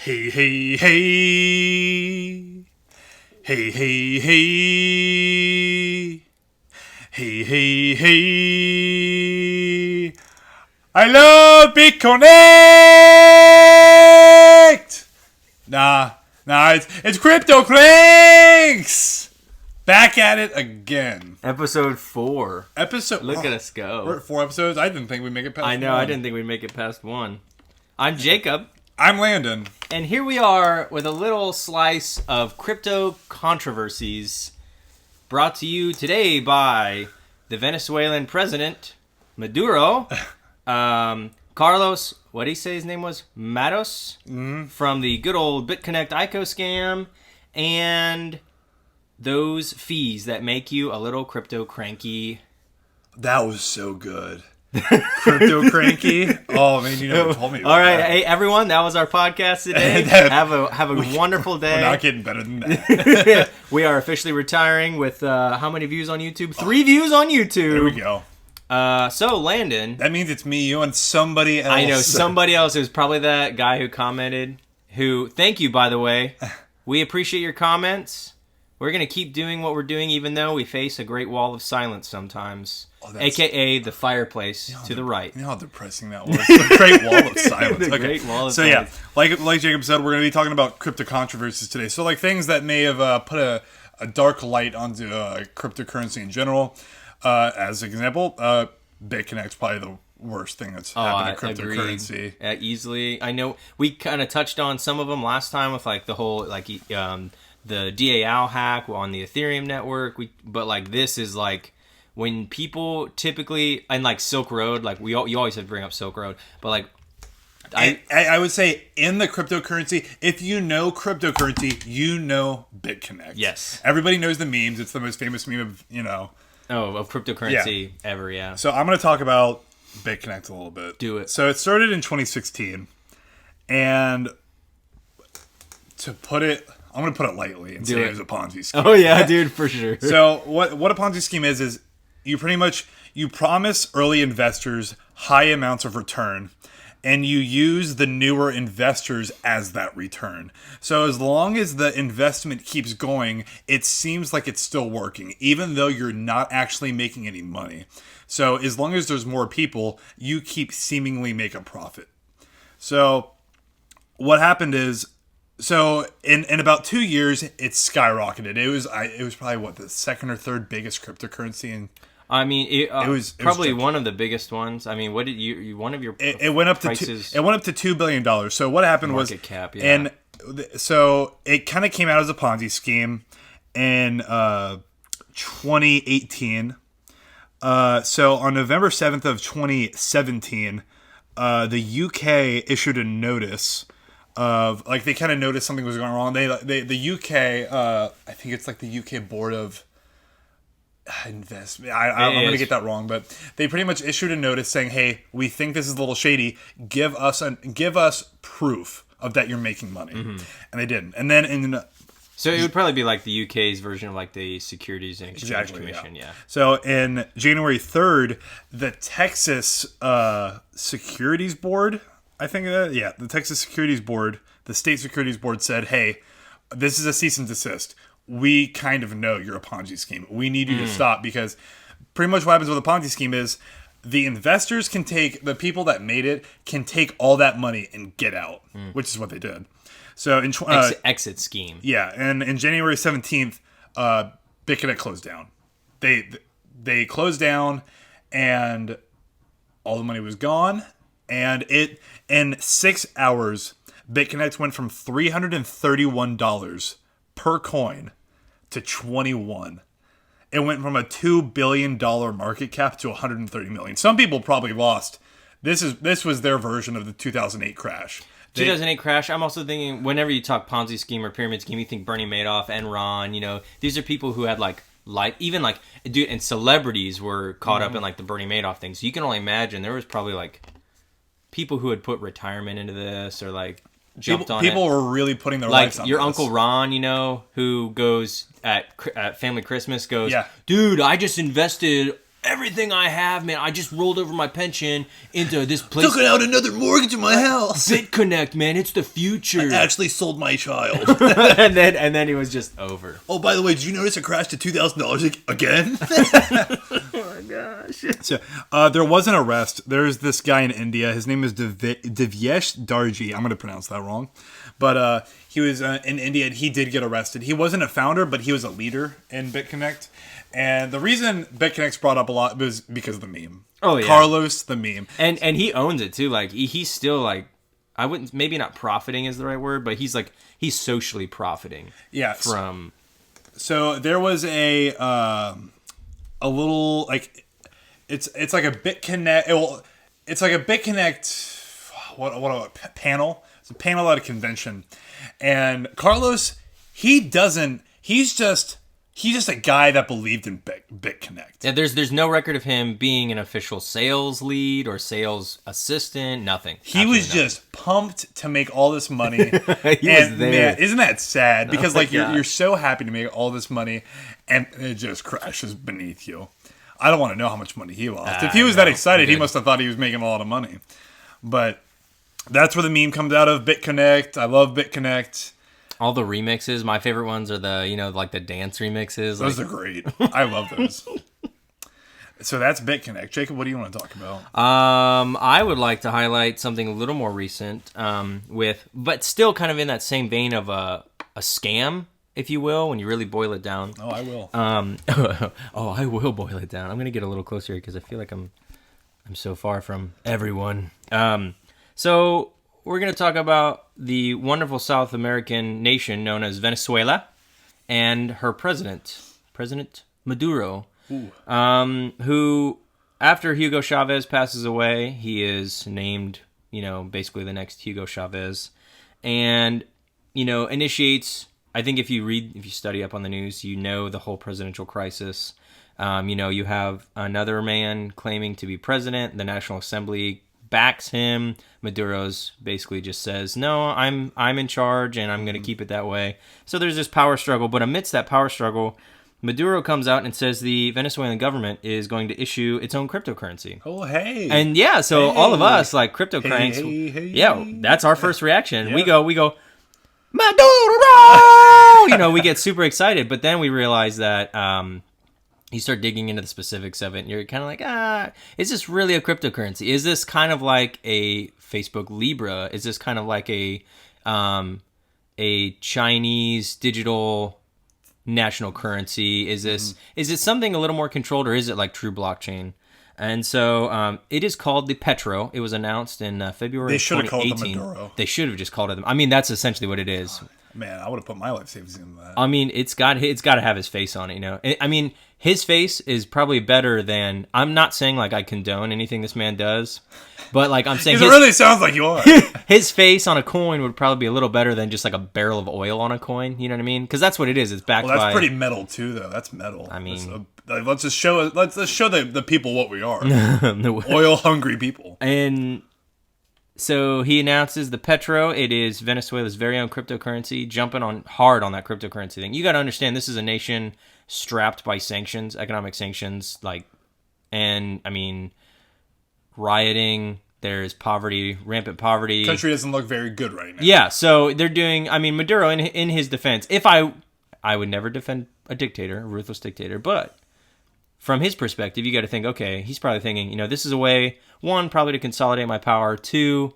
Hey, hey, hey. Hey, hey, hey. Hey, hey, hey. I love BitConnect! Nah, it's CryptoCranks! Back at it again. Episode 4. Look at us go. We're at 4 episodes. I didn't think we'd make it past 1. I know, I didn't think we'd make it past 1. I'm Jacob. I'm Landon. And here we are with a little slice of CryptoControversies brought to you today by the Venezuelan president, Maduro, Carlos, what did he say his name was? Matos, from the good old BitConnect ICO scam, and those fees that make you a little crypto cranky. That was so good. Crypto cranky. Oh man, you never told me about All right, that. Hey everyone, that was our podcast today. have a wonderful day. We're not getting better than that. We are officially retiring with how many views on YouTube? 3 views on YouTube. There we go. So Landon, That means it's me, you, and somebody else. I know somebody else. It was probably that guy who commented. Who, thank you, by the way. We appreciate your comments. We're going to keep doing what we're doing, even though we face a great wall of silence sometimes. AKA the fireplace to the right. You know how depressing that was? The great wall of silence. The great wall of so silence. Yeah, like Jacob said, we're going to be talking about CryptoControversies today. So like things that may have put a dark light onto cryptocurrency in general. As an example, BitConnect's probably the worst thing that's happened to cryptocurrency. Easily. I know we kind of touched on some of them last time with like the whole like the DAO hack on the Ethereum network. But like this is like when people typically, and like Silk Road, like you always have to bring up Silk Road, but like I would say in the cryptocurrency, if you know cryptocurrency, you know BitConnect. Yes. Everybody knows the memes. It's the most famous meme of, of cryptocurrency ever, yeah. So I'm going to talk about BitConnect a little bit. Do it. So it started in 2016, and to put it, I'm going to put it lightly and say it was a Ponzi scheme. Oh yeah, dude, for sure. So what a Ponzi scheme is you pretty much, you promise early investors high amounts of return, and you use the newer investors as that return. So as long as the investment keeps going, it seems like it's still working, even though you're not actually making any money. So as long as there's more people, you keep seemingly make a profit. So what happened is, so in about 2 years, it skyrocketed. It was probably the second or third biggest cryptocurrency in. I mean, it was probably was one of the biggest ones. I mean, what did you one of your it went up prices, to it went up to $2 billion. So what happened was market cap, yeah. And so it kind of came out as a Ponzi scheme in 2018. So on November 7th of 2017, the UK issued a notice of, like, they kind of noticed something was going wrong. The UK, I think it's like the UK Board of Investment. I'm going to get that wrong, but they pretty much issued a notice saying, "Hey, we think this is a little shady. Give us proof of that you're making money," and they didn't. And then so it would probably be like the UK's version of like the Securities and Exchange Commission, yeah. So in January 3rd, the Texas Securities Board, I think the Texas Securities Board, the State Securities Board said, "Hey, this is a cease and desist. We kind of know you're a Ponzi scheme. We need you to stop," because pretty much what happens with a Ponzi scheme is the investors can take, the people that made it can take all that money and get out, which is what they did. So in exit scheme. Yeah, and in January 17th, BitConnect closed down. They closed down, and all the money was gone. And in 6 hours, BitConnect went from $331 per coin to 21. It went from a $2 billion market cap to $130 million. Some people probably lost. This was their version of the 2008 crash. 2008 crash. I'm also thinking, whenever you talk Ponzi scheme or pyramid scheme, you think Bernie Madoff, Enron. These are people who had dude, and celebrities were caught up in like the Bernie Madoff thing. So you can only imagine there was probably like people who had put retirement into this, or like jumped on it. People were really putting their like lives on your this. Uncle Ron, who goes at family Christmas, goes, Yeah. "Dude, I just invested everything I have, man, I just rolled over my pension into this place. Took out another mortgage in my house. BitConnect, man, it's the future. I actually sold my child. and then he was just over. Oh, by the way, did you notice it crashed to $2,000 again? Oh my gosh. So, there was an arrest. There's this guy in India. His name is Divyesh Darji. I'm going to pronounce that wrong. But he was in India, and he did get arrested. He wasn't a founder, but he was a leader in BitConnect. And the reason BitConnect's brought up a lot was because of the meme. Oh, yeah. Carlos, the meme. And he owns it, too. Like, he's still, like, I wouldn't, maybe not profiting is the right word, but he's socially profiting. Yeah. From. So there was a little, like, it's like a BitConnect, it's like a BitConnect, what panel? It's a panel at a convention. And Carlos, he's just a guy that believed in BitConnect. Yeah, there's no record of him being an official sales lead or sales assistant, nothing. He was just pumped to make all this money. He was there. Man, isn't that sad? Because God. you're so happy to make all this money and it just crashes beneath you. I don't want to know how much money he lost. If he was that excited, he must have thought he was making a lot of money. But that's where the meme comes out of, BitConnect. I love BitConnect. All the remixes, my favorite ones are the, like the dance remixes. Those are great. I love those. So that's BitConnect. Jacob, what do you want to talk about? I would like to highlight something a little more recent, but still kind of in that same vein of a scam, if you will, when you really boil it down. Oh, I will. I will boil it down. I'm going to get a little closer here because I feel like I'm so far from everyone. So we're going to talk about the wonderful South American nation known as Venezuela and her President Maduro, who, after Hugo Chavez passes away, he is named, basically the next Hugo Chavez, and, initiates, I think if you study up on the news, the whole presidential crisis. You have another man claiming to be president, the National Assembly backs him. Maduro's basically just says, no, I'm in charge and I'm going to keep it that way. So there's this power struggle, but amidst that power struggle, Maduro comes out and says the Venezuelan government is going to issue its own cryptocurrency. Oh, hey. And all of us, like CryptoCranks, hey. that's our first reaction. Yeah. We go, Maduro! We get super excited, but then we realize that you start digging into the specifics of it, and you're kind of like, is this really a cryptocurrency? Is this kind of like a Facebook Libra? Is this kind of like a Chinese digital national currency? Is this is it something a little more controlled, or is it like true blockchain? And so it is called the Petrol. It was announced in February 2018. They should have called it the Maduro. They should have just called it. I mean, that's essentially what it is. Man, I would have put my life savings into that. I mean, it's got to have his face on it, I mean, his face is probably better than. I'm not saying like I condone anything this man does, but like I'm saying, it really sounds like you are. His face on a coin would probably be a little better than just like a barrel of oil on a coin. You know what I mean? Because that's what it is. It's backed by. Well, that's pretty metal too, though. That's metal. I mean, let's show the people what we are. Oil hungry people. And so he announces the Petro. It is Venezuela's very own cryptocurrency, jumping on hard on that cryptocurrency thing. You got to understand, this is a nation strapped by sanctions, economic sanctions, rioting. There's poverty, rampant poverty. Country doesn't look very good right now. Yeah, so they're doing. I mean, Maduro, in his defense, I would never defend a dictator, a ruthless dictator, but from his perspective, you got to think, okay, he's probably thinking, this is a way, one, probably to consolidate my power, two,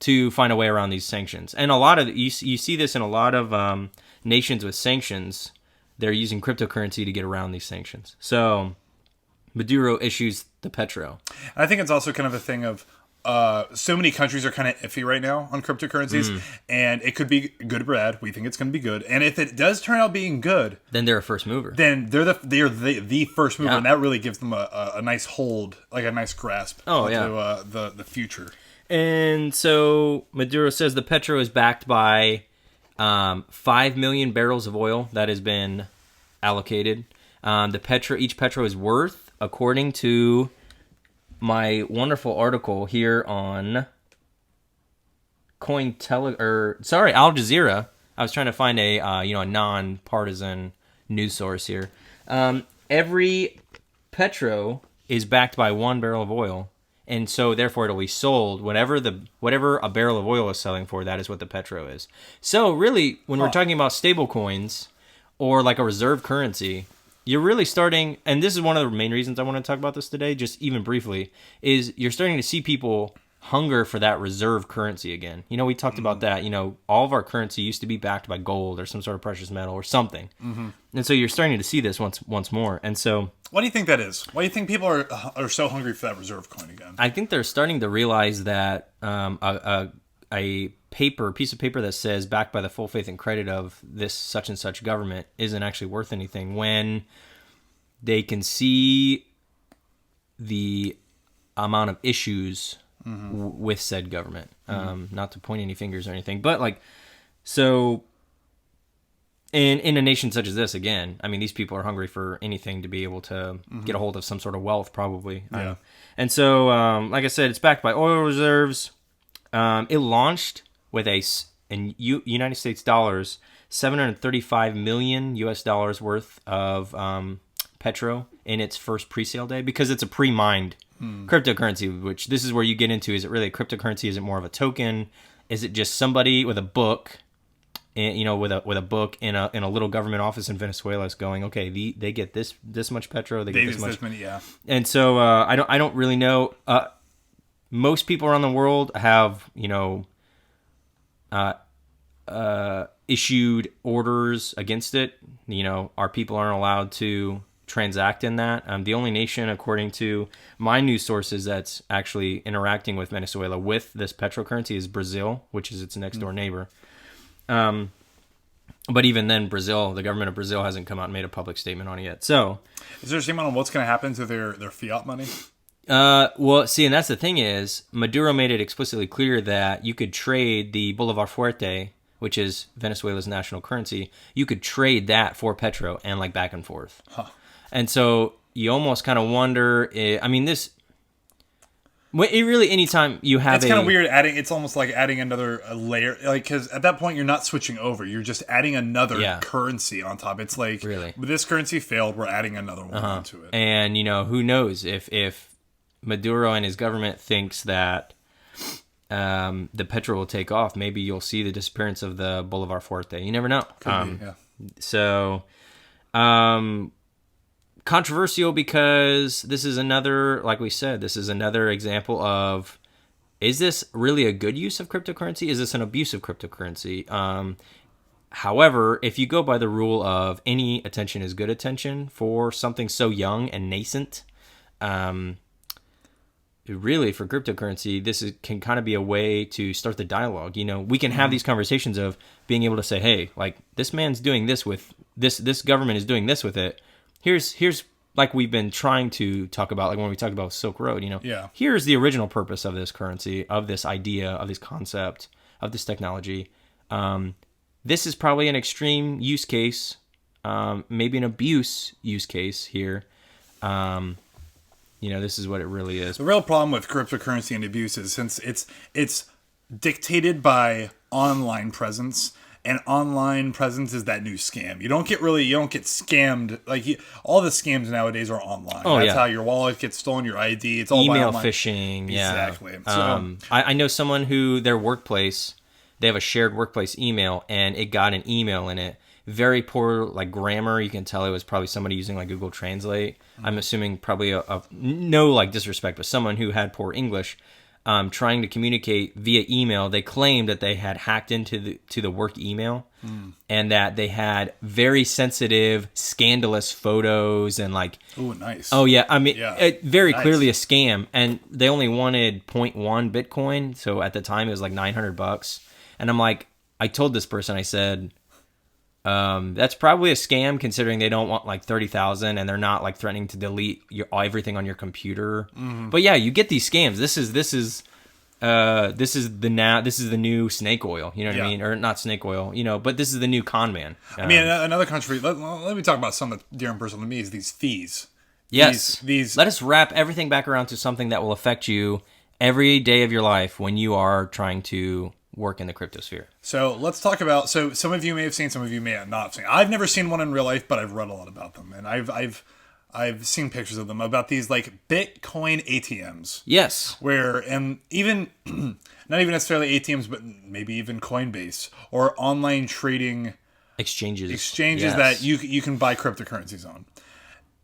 to find a way around these sanctions. And a lot of you see this in a lot of nations with sanctions. They're using cryptocurrency to get around these sanctions. So Maduro issues the Petro. I think it's also kind of a thing of so many countries are kind of iffy right now on cryptocurrencies, and it could be good or bad. We think it's going to be good, and if it does turn out being good, then they're a first mover. Then they're the first mover, and that really gives them a nice hold, like a nice grasp. Onto the future. And so Maduro says the Petro is backed by 5 million barrels of oil that has been allocated. Each Petro is worth, according to my wonderful article here on Al Jazeera. I was trying to find a non-partisan news source here. Every Petro is backed by 1 barrel of oil. And so therefore it'll be sold whatever a barrel of oil is selling for, that is what the petro is. So really, when we're talking about stable coins or like a reserve currency, you're really starting, and this is one of the main reasons I want to talk about this today, just even briefly, is you're starting to see people hunger for that reserve currency again. You know, we talked about that. You know, all of our currency used to be backed by gold or some sort of precious metal or something. And so you're starting to see this once more. And so, what do you think that is? Why do you think people are so hungry for that reserve coin again? I think they're starting to realize that a piece of paper that says backed by the full faith and credit of this such and such government isn't actually worth anything when they can see the amount of issues with said government. Not to point any fingers or anything, but like, so in a nation such as this, again, I mean, these people are hungry for anything to be able to get a hold of some sort of wealth, probably. Yeah. And so, like I said, it's backed by oil reserves. It launched with in United States dollars, $735 million US worth of petro in its first pre-sale day, because it's a pre-mined cryptocurrency, which this is where you get into, is it really a cryptocurrency? Is it more of a token? Is it just somebody with a book, you know, with a book in a little government office in Venezuela is going, okay, they get this much petro, they get this much. Many, yeah. And so I don't really know. Most people around the world have, you know, issued orders against it. You know, our people aren't allowed to transact in that. The only nation, according to my news sources, that's actually interacting with Venezuela with this petro currency is Brazil, which is its next door neighbor. But even then, Brazil, the government of Brazil hasn't come out and made a public statement on it yet. So, is there a statement on what's going to happen to their fiat money? Well, see, and that's the thing is, Maduro made it explicitly clear that you could trade the Bolivar Fuerte, which is Venezuela's national currency. You could trade that for petro and like back and forth. Huh. And so you almost kind of wonder, I mean, it really, anytime you have it's kind of weird adding, it's almost like adding another layer, like, because at that point you're not switching over, you're just adding another currency on top. It's like, really, this currency failed, we're adding another one onto it. And, you know, who knows if Maduro and his government thinks that the petro will take off, maybe you'll see the disappearance of the Bolivar Fuerte. You never know. Could be, yeah. So, controversial because this is another, like we said, this is another example of, is this really a good use of cryptocurrency? Is this an abuse of cryptocurrency? However, if you go by the rule of any attention is good attention for something so young and nascent, really for cryptocurrency, this can kind of be a way to start the dialogue. You know, we can have these conversations of being able to say, hey, like, this man's doing this with this government is doing this with it. Here's like we've been trying to talk about, like when we talk about Silk Road, you know, here's the original purpose of this currency, of this idea, of this concept, of this technology. This is probably an extreme use case, maybe an abuse use case here. You know, this is what it really is. The real problem with cryptocurrency and abuse is since it's dictated by online presence. And online presence is that new scam. You don't get scammed. Like all the scams nowadays are online. Oh, That's how your wallet gets stolen, your ID. It's all email phishing. Yeah, exactly. So, I know someone who their workplace, they have a shared workplace email, and it got an email in it. Very poor like grammar. You can tell it was probably somebody using like Google Translate. I'm assuming probably a no like disrespect, but someone who had poor English. Trying to communicate via email. They claimed that they had hacked into the work email and that they had very sensitive, scandalous photos and like... Oh, nice. Oh, yeah. I mean, very clearly a scam. And they only wanted 0.1 Bitcoin. So at the time, it was like $900. And I'm like, I told this person, I said... that's probably a scam considering they don't want like 30,000 and they're not like threatening to delete everything on your computer. But yeah, you get these scams. This is the new snake oil, you know what I mean? Or not snake oil, you know, but this is the new con man. I mean, another country, let me talk about something that's dear and personal to me is these fees. Yes. These Let us wrap everything back around to something that will affect you every day of your life when you are trying to work in the crypto sphere. So let's talk about, so some of you may have seen, some of you may have not seen. I've never seen one in real life, but I've read a lot about them. And I've I've seen pictures of them about these like Bitcoin ATMs. Yes. Where, and even, not even necessarily ATMs, but maybe even Coinbase or online trading Exchanges yes. that you can buy cryptocurrencies on.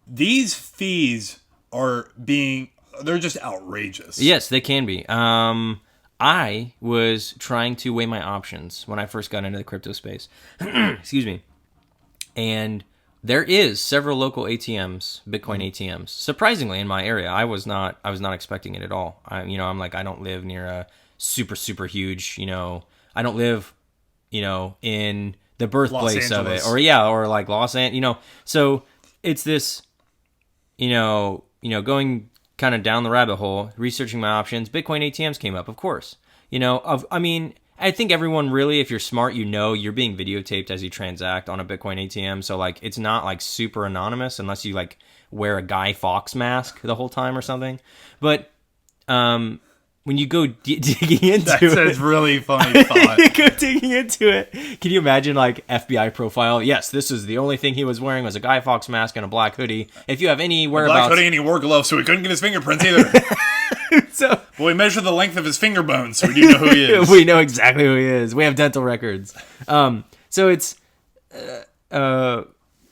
These fees they're just outrageous. Yes, they can be. I was trying to weigh my options when I first got into the crypto space. Excuse me. And there is several local ATMs, Bitcoin ATMs. Surprisingly, in my area, I was not expecting it at all. I'm like, I don't live near a super, super huge, I don't live, in the birthplace of it, or like Los Angeles, so it's this, going kind of down the rabbit hole, researching my options. Bitcoin ATMs came up, of course. I think everyone really, if you're smart, you're being videotaped as you transact on a Bitcoin ATM. So like, it's not like super anonymous unless you like wear a Guy Fawkes mask the whole time or something. But when you go digging into it, that's really funny thought. You go digging into it. Can you imagine like FBI profile? Yes, this is the only thing he was wearing was a Guy Fawkes mask and a black hoodie. If you have any whereabouts, black hoodie, and he wore gloves, so we couldn't get his fingerprints either. Well, we measured the length of his finger bones, so we do know who he is. We know exactly who he is. We have dental records. So it's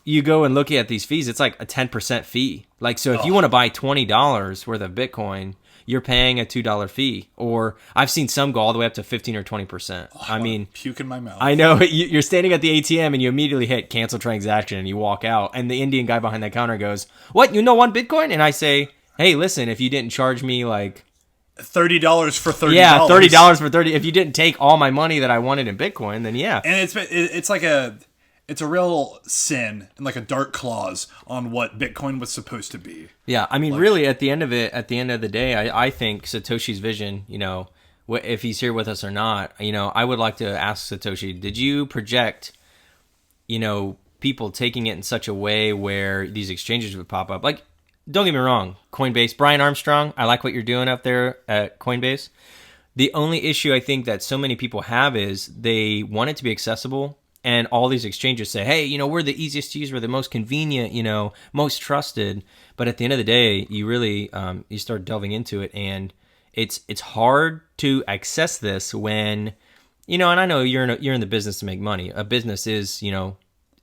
you go and look at these fees. It's like a 10% fee. Like, so if you want to buy $20 worth of Bitcoin, you're paying a $2 fee. Or I've seen some go all the way up to 15 or 20%. I mean, puke in my mouth. I know. You're standing at the ATM and you immediately hit cancel transaction and you walk out. And the Indian guy behind that counter goes, "What? You know one Bitcoin?" And I say, "Hey, listen, if you didn't charge me like $30 for $30. Yeah, $30 for 30. If you didn't take all my money that I wanted in Bitcoin, then yeah." And it's like it's a real sin and like a dark clause on what Bitcoin was supposed to be. Yeah, I mean, really, at the end of the day, I think Satoshi's vision, if he's here with us or not, I would like to ask Satoshi, did you project, people taking it in such a way where these exchanges would pop up? Like, don't get me wrong, Coinbase, Brian Armstrong, I like what you're doing up there at Coinbase. The only issue I think that so many people have is they want it to be accessible. And all these exchanges say, hey, we're the easiest to use, we're the most convenient, most trusted. But at the end of the day, you really you start delving into it, and it's hard to access this when, and I know you're in the business to make money. A business is,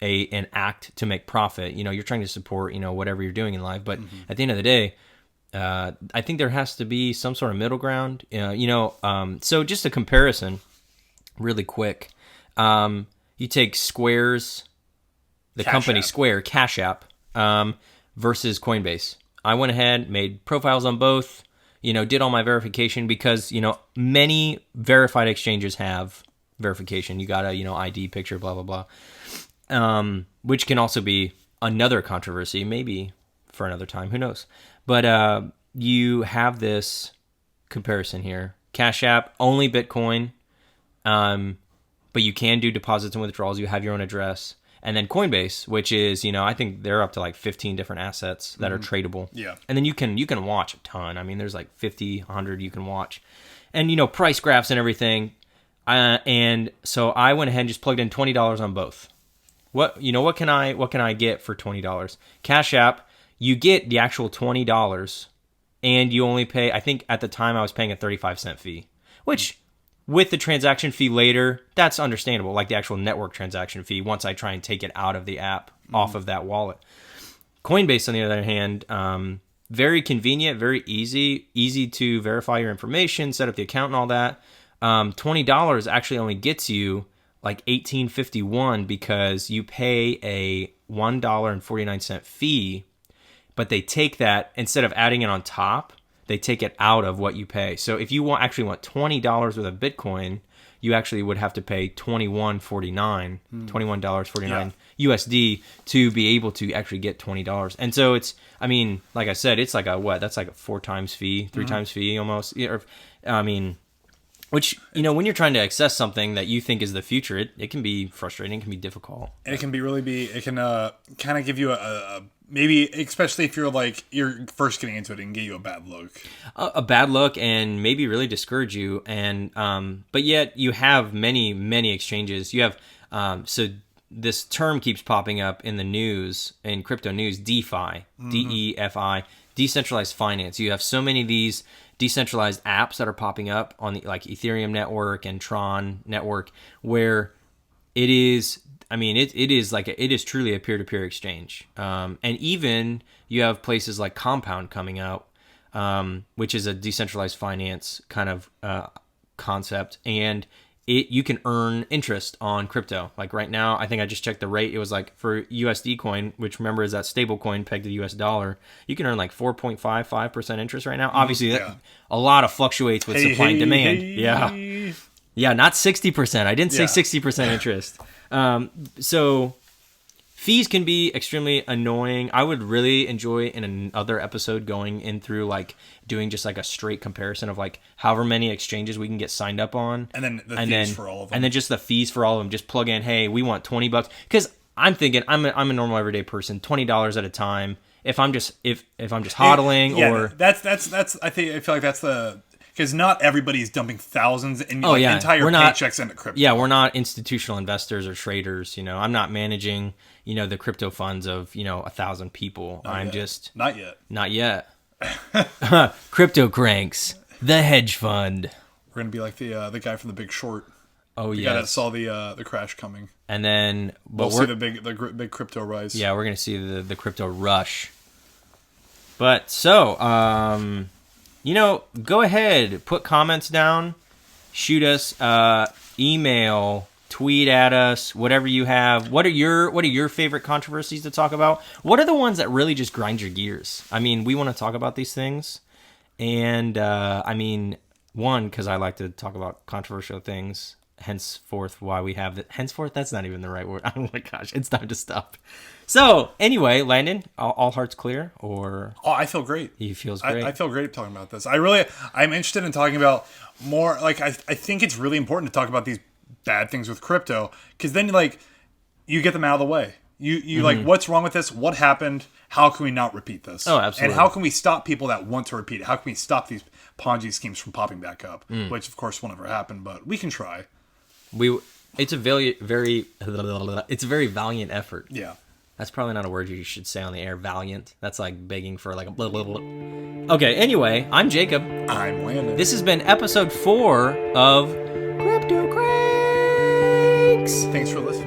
an act to make profit. You're trying to support, whatever you're doing in life. But at the end of the day, I think there has to be some sort of middle ground. So just a comparison, really quick. You take Square's, the company Square, Cash App, versus Coinbase. I went ahead, made profiles on both, did all my verification because, many verified exchanges have verification. You got a, ID picture, blah, blah, blah, which can also be another controversy, maybe for another time, who knows. But you have this comparison here. Cash App, only Bitcoin, but you can do deposits and withdrawals. You have your own address. And then Coinbase, which is, I think they're up to like 15 different assets that are tradable. Yeah. And then you can watch a ton. I mean, there's like 50, 100 you can watch. And, price graphs and everything. And so I went ahead and just plugged in $20 on both. What can I get for $20? Cash App, you get the actual $20 and you only pay, I think at the time I was paying a 35-cent fee, which with the transaction fee later, that's understandable, like the actual network transaction fee once I try and take it out of the app, off of that wallet. Coinbase, on the other hand, very convenient, very easy to verify your information, set up the account and all that. $20 actually only gets you like $18.51 because you pay a $1.49 fee, but they take that, instead of adding it on top, they take it out of what you pay. So if you actually want $20 worth of Bitcoin, you actually would have to pay $21.49 USD to be able to actually get $20. And so it's, like I said, it's like that's like a 4 times fee, 3 times fee almost. Which, when you're trying to access something that you think is the future, it can be frustrating, it can be difficult. And it can it can kind of give you a maybe, especially if you're first getting into it, it can get you a bad look. A bad look, and maybe really discourage you. And but yet you have many exchanges. You have so this term keeps popping up in the news, in crypto news, DeFi, DEFI, decentralized finance. You have so many of these decentralized apps that are popping up on the like Ethereum network and Tron network, where it is, I mean, it is truly a peer-to-peer exchange. And even you have places like Compound coming out, which is a decentralized finance kind of concept, and you can earn interest on crypto. Like right now, I think I just checked the rate. It was like for USD coin, which remember is that stable coin pegged to the US dollar, you can earn like 4.55% interest right now. Obviously, that a lot of fluctuates with supply and demand. Yeah, not 60%. I didn't say 60% interest. So fees can be extremely annoying. I would really enjoy in another episode going in through like doing just like a straight comparison of like however many exchanges we can get signed up on, and then the fees for all of them, and then just the fees for all of them. Just plug in, hey, we want $20 because I'm thinking I'm a normal everyday person, $20 at a time. If I'm just hodling or that's I feel like that's the. Because not everybody's dumping thousands and entire paychecks into crypto. Yeah, we're not institutional investors or traders. I'm not managing, the crypto funds of, 1,000 people. Not yet. CryptoCranks, the hedge fund. We're gonna be like the guy from The Big Short. Oh yeah, the guy that saw the crash coming. And then, we'll see the big crypto rise. Yeah, we're gonna see the crypto rush. But so, go ahead, put comments down, shoot us, email, tweet at us, whatever you have. What are your favorite controversies to talk about? What are the ones that really just grind your gears? I mean, we want to talk about these things, and one, because I like to talk about controversial things. Henceforth, why we have it. Henceforth, that's not even the right word. Oh my gosh, it's time to stop. So anyway, Landon, all hearts clear, or? Oh, I feel great. He feels great. I feel great talking about this. I'm interested in talking about more. Like I think it's really important to talk about these bad things with crypto, because then you get them out of the way. You like, what's wrong with this? What happened? How can we not repeat this? Oh, absolutely. And how can we stop people that want to repeat it? How can we stop these Ponzi schemes from popping back up? Which of course won't ever happen, but we can try. It's a very valiant effort. Yeah. That's probably not a word you should say on the air. Valiant. That's like begging for like a blah, blah, blah. Okay, anyway, I'm Jacob. I'm Landon. This has been episode 4 of CryptoCranks. Thanks for listening.